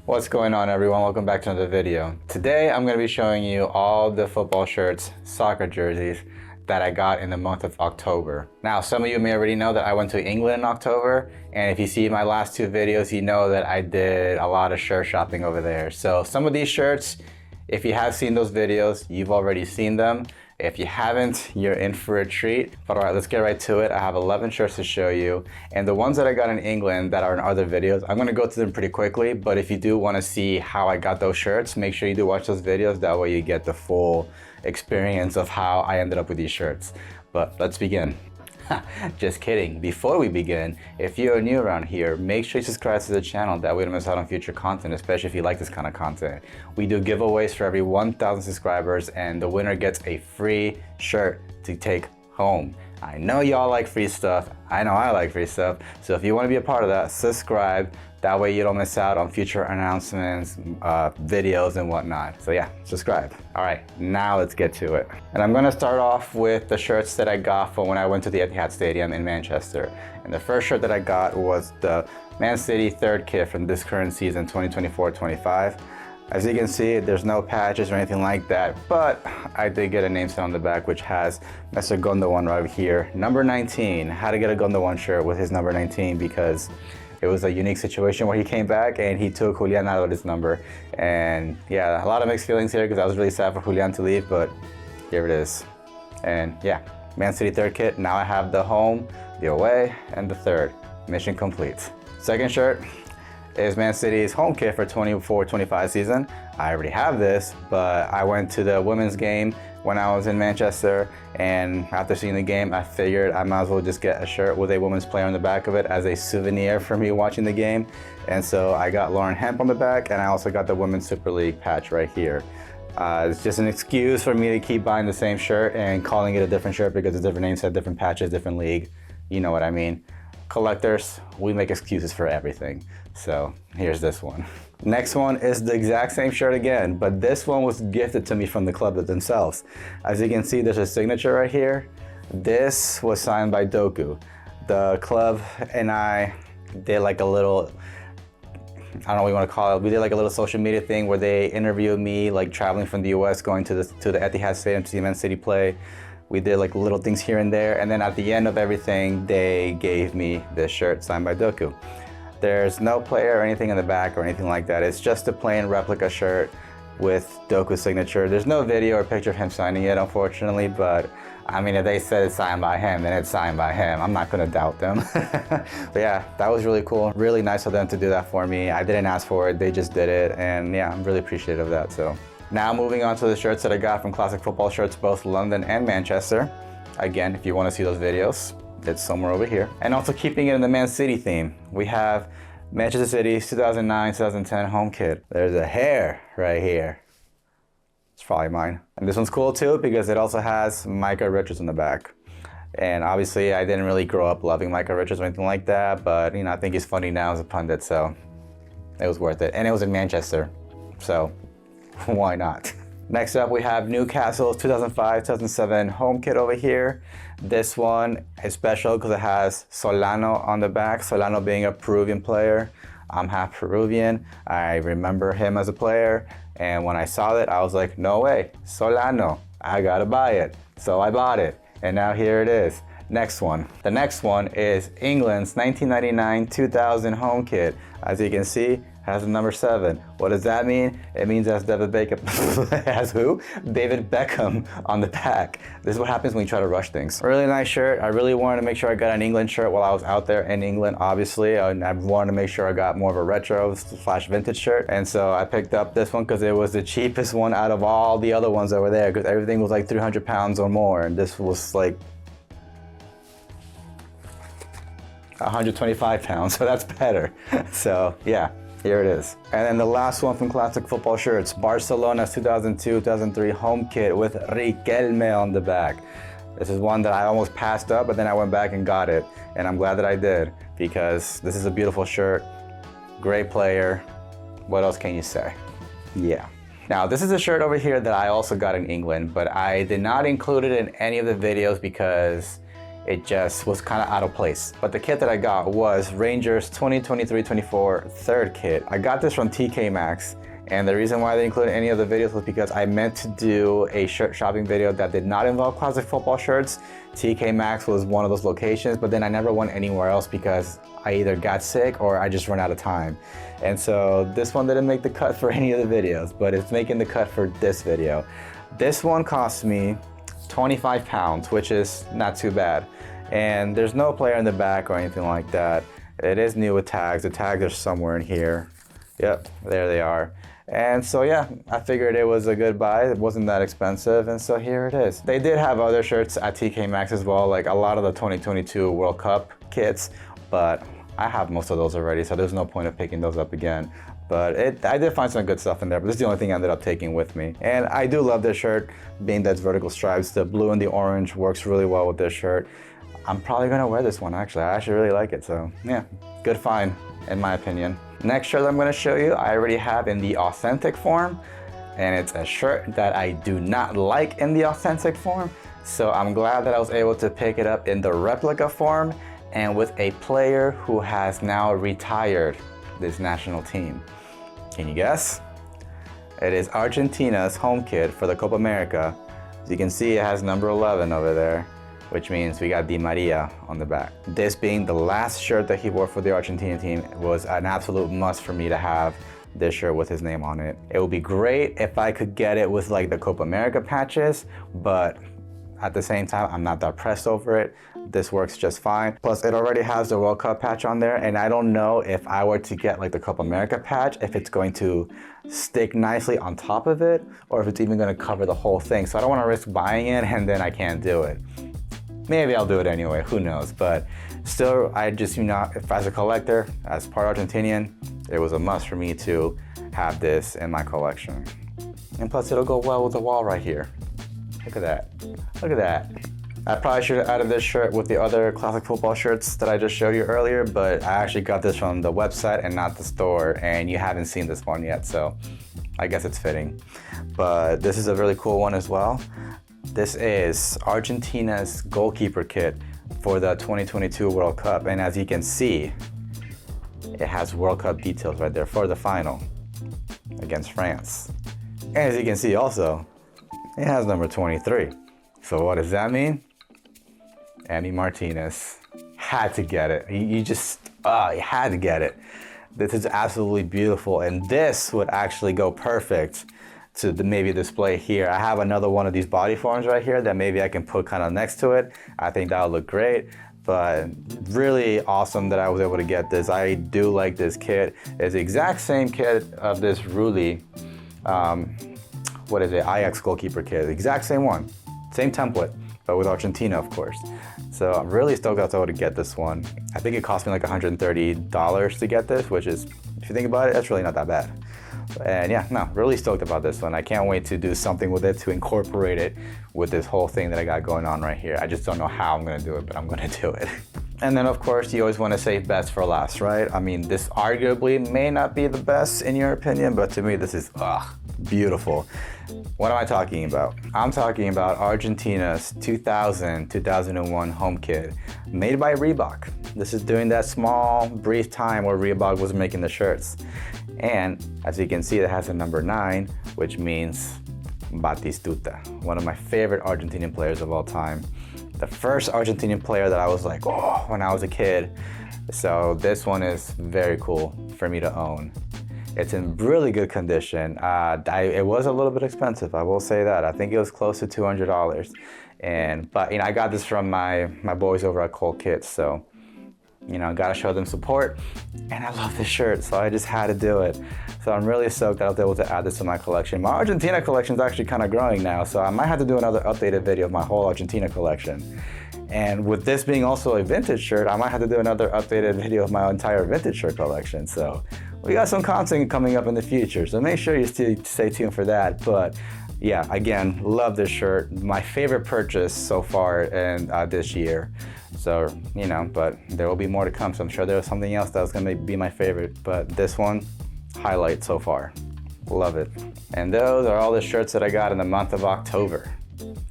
What's going on, everyone? Welcome back to another video. Today I'm going to be showing you all the football shirts, soccer jerseys that I got in the month of October. Now, some of you may already know that I went to England in October, and if you see my last two videos, you know that I did a lot of shirt shopping over there. So some of these shirts, if you have seen those videos, you've already seen them. If you haven't, you're in for a treat. But all right, let's get right to it. I have 11 shirts to show you. And the ones that I got in England that are in other videos, I'm gonna go through them pretty quickly. But if you do wanna see how I got those shirts, make sure you do watch those videos. That way you get the full experience of how I ended up with these shirts. But let's begin. Just kidding. Before we begin, if you're new around here, make sure you subscribe to the channel. That way you don't miss out on future content, especially if you like this kind of content. We do giveaways for every 1,000 subscribers, and the winner gets a free shirt to take home. I know y'all like free stuff. I know I like free stuff. So if you want to be a part of that, subscribe. That way you don't miss out on future announcements, videos and whatnot. So yeah, subscribe. All right, now let's get to it. And I'm gonna start off with the shirts that I got from when I went to the Etihad Stadium in Manchester. And the first shirt that I got was the Man City third kit from this current season, 2024-25. As you can see, there's no patches or anything like that, but I did get a name set on the back, which has Mr. Gundogan right here. Number 19, had to get a Gundogan shirt with his number 19 because it was a unique situation where he came back and he took Julian out of his number. And yeah, a lot of mixed feelings here because I was really sad for Julian to leave, but here it is. And yeah, Man City third kit. Now I have the home, the away, and the third. Mission complete. Second shirt is Man City's home kit for 24-25 season. I already have this, but I went to the women's game when I was in Manchester, and after seeing the game, I figured I might as well just get a shirt with a women's player on the back of it as a souvenir for me watching the game. And so I got Lauren Hemp on the back, and I also got the Women's Super League patch right here. It's just an excuse for me to keep buying the same shirt and calling it a different shirt because it's different names, different patches, different league. You know what I mean. Collectors, we make excuses for everything. So here's this one. Next one is the exact same shirt again, but this one was gifted to me from the club themselves. As you can see, there's a signature right here. This was signed by Doku. The club and I did like a little, I don't know what you want to call it. We did like a little social media thing where they interviewed me, like traveling from the US, going to the Etihad Stadium to see Man City play. We did like little things here and there, and then at the end of everything, they gave me this shirt signed by Doku. There's no player or anything in the back or anything like that. It's just a plain replica shirt with Doku's signature. There's no video or picture of him signing it, unfortunately, but I mean, if they said it's signed by him, then it's signed by him. I'm not gonna doubt them. But yeah, that was really cool. Really nice of them to do that for me. I didn't ask for it, they just did it, and yeah, I'm really appreciative of that, so. Now moving on to the shirts that I got from Classic Football Shirts, both London and Manchester. Again, if you want to see those videos, it's somewhere over here. And also keeping it in the Man City theme, we have Manchester City's 2009-2010 home kit. There's a hair right here. It's probably mine. And this one's cool too because it also has Micah Richards in the back. And obviously I didn't really grow up loving Micah Richards or anything like that, but you know, I think he's funny now as a pundit, so it was worth it. And it was in Manchester, so why not? Next up, we have Newcastle's 2005-2007 home kit over here. This one is special because it has Solano on the back, Solano being a Peruvian player. I'm half Peruvian. I remember him as a player, and when I saw it, I was like, no way, Solano, I gotta buy it. So I bought it, and now here it is. Next one. The next one is England's 1999-2000 home kit. As you can see, has the number 7. What does that mean? It means it has David Beckham. Has who? David Beckham on the back. This is what happens when you try to rush things. Really nice shirt. I really wanted to make sure I got an England shirt while I was out there in England, obviously. I wanted to make sure I got more of a retro / vintage shirt. And so I picked up this one because it was the cheapest one out of all the other ones over there, because everything was like 300 pounds or more. And this was like 125 pounds, so that's better. So yeah. Here it is. And then the last one from Classic Football Shirts, Barcelona's 2002-2003 home kit with Riquelme on the back. This is one that I almost passed up, but then I went back and got it. And I'm glad that I did, because this is a beautiful shirt, great player. What else can you say? Yeah. Now, this is a shirt over here that I also got in England, but I did not include it in any of the videos because it just was kind of out of place. But the kit that I got was Rangers 2023-24 third kit. I got this from TK Maxx. And the reason why I didn't include any of the videos was because I meant to do a shirt shopping video that did not involve classic football shirts. TK Maxx was one of those locations, but then I never went anywhere else because I either got sick or I just ran out of time. And so this one didn't make the cut for any of the videos, but it's making the cut for this video. This one cost me 25 pounds, which is not too bad. And there's no player in the back or anything like that. It is new with tags. The tags are somewhere in here. Yep, there they are. And so yeah, I figured it was a good buy. It wasn't that expensive, and so here it is. They did have other shirts at TK Maxx as well, like a lot of the 2022 World Cup kits, but I have most of those already, so there's no point of picking those up again. But I did find some good stuff in there, but this is the only thing I ended up taking with me. And I do love this shirt, being that it's vertical stripes. The blue and the orange works really well with this shirt. I'm probably gonna wear this one actually. I actually really like it, so yeah, good find in my opinion. Next shirt I'm gonna show you, I already have in the authentic form, and it's a shirt that I do not like in the authentic form. So I'm glad that I was able to pick it up in the replica form and with a player who has now retired this national team. Can you guess? It is Argentina's home kit for the Copa America. As you can see, it has number 11 over there, which means we got Di Maria on the back. This being the last shirt that he wore for the Argentina team was an absolute must for me to have this shirt with his name on it. It would be great if I could get it with like the Copa America patches, but at the same time, I'm not that pressed over it. This works just fine. Plus, it already has the World Cup patch on there, and I don't know if I were to get like the Copa America patch, if it's going to stick nicely on top of it, or if it's even gonna cover the whole thing. So I don't wanna risk buying it and then I can't do it. Maybe I'll do it anyway, who knows? But still, I just, if as a collector, as part Argentinian, it was a must for me to have this in my collection. And plus it'll go well with the wall right here. Look at that, look at that. I probably should have added this shirt with the other classic football shirts that I just showed you earlier, but I actually got this from the website and not the store, and you haven't seen this one yet, so I guess it's fitting. But this is a really cool one as well. This is Argentina's goalkeeper kit for the 2022 World Cup. And as you can see, it has World Cup details right there for the final against France. And as you can see also, it has number 23. So what does that mean? Emi Martinez. Had to get it. You had to get it. This is absolutely beautiful. And this would actually go perfect to maybe display here. I have another one of these body forms right here that maybe I can put kind of next to it. I think that would look great, but really awesome that I was able to get this. I do like this kit. It's the exact same kit of this Rulli, what is it, Ajax goalkeeper kit. The exact same one, same template, but with Argentina, of course. So I'm really stoked that I was able to get this one. I think it cost me like $130 to get this, which is, if you think about it, that's really not that bad. And yeah, no, really stoked about this one. I can't wait to do something with it to incorporate it with this whole thing that I got going on right here. I just don't know how I'm gonna do it, but I'm gonna do it. And then of course, you always wanna save best for last, right? I mean, this arguably may not be the best in your opinion, but to me, this is, beautiful. What am I talking about? I'm talking about Argentina's 2000-2001 home kit made by Reebok. This is during that small, brief time where Reebok was making the shirts. And as you can see, it has a number 9, which means Batistuta, one of my favorite Argentinian players of all time. The first Argentinian player that I was like, oh, when I was a kid. So this one is very cool for me to own. It's in really good condition. It was a little bit expensive, I will say that. I think it was close to $200. But I got this from my boys over at Cold Kits, so gotta show them support. And I love this shirt, so I just had to do it. So I'm really stoked that I was able to add this to my collection. My Argentina collection is actually kind of growing now, so I might have to do another updated video of my whole Argentina collection. And with this being also a vintage shirt, I might have to do another updated video of my entire vintage shirt collection. So we got some content coming up in the future, so make sure you stay tuned for that. But yeah, again, love this shirt. My favorite purchase so far in this year. So, but there will be more to come. So I'm sure there was something else that was gonna be my favorite, but this one, highlight so far. Love it. And those are all the shirts that I got in the month of October.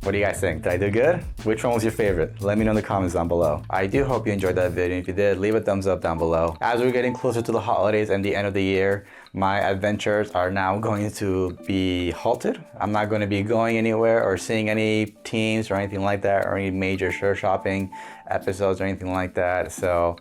What do you guys think? Did I do good? Which one was your favorite? Let me know in the comments down below. I do hope you enjoyed that video. If you did, leave a thumbs up down below. As we're getting closer to the holidays and the end of the year, my adventures are now going to be halted. I'm not going to be going anywhere or seeing any teams or anything like that, or any major shirt shopping episodes or anything like that. So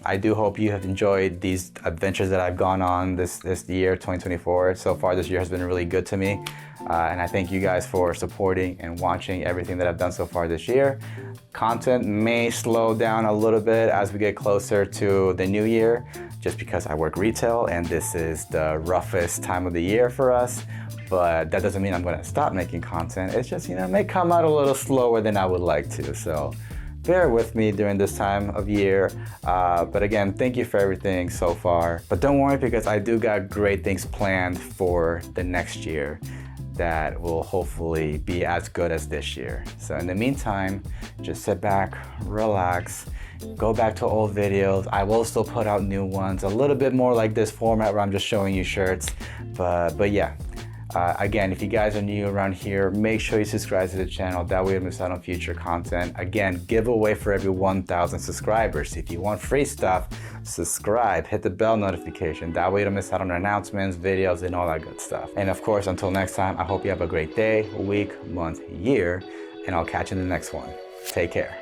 I do hope you have enjoyed these adventures that I've gone on this year, 2024. So far, this year has been really good to me. And I thank you guys for supporting and watching everything that I've done so far this year. Content may slow down a little bit as we get closer to the new year, just because I work retail and this is the roughest time of the year for us. But that doesn't mean I'm gonna stop making content. It's just, it may come out a little slower than I would like to. So bear with me during this time of year. But again, thank you for everything so far. But don't worry, because I do got great things planned for the next year that will hopefully be as good as this year. So in the meantime, just sit back, relax, go back to old videos. I will still put out new ones, a little bit more like this format where I'm just showing you shirts. But yeah. Again, if you guys are new around here, make sure you subscribe to the channel. That way you don't miss out on future content. Again, giveaway for every 1,000 subscribers. If you want free stuff, subscribe, hit the bell notification. That way you don't miss out on announcements, videos, and all that good stuff. And of course, until next time, I hope you have a great day, week, month, year, and I'll catch you in the next one. Take care.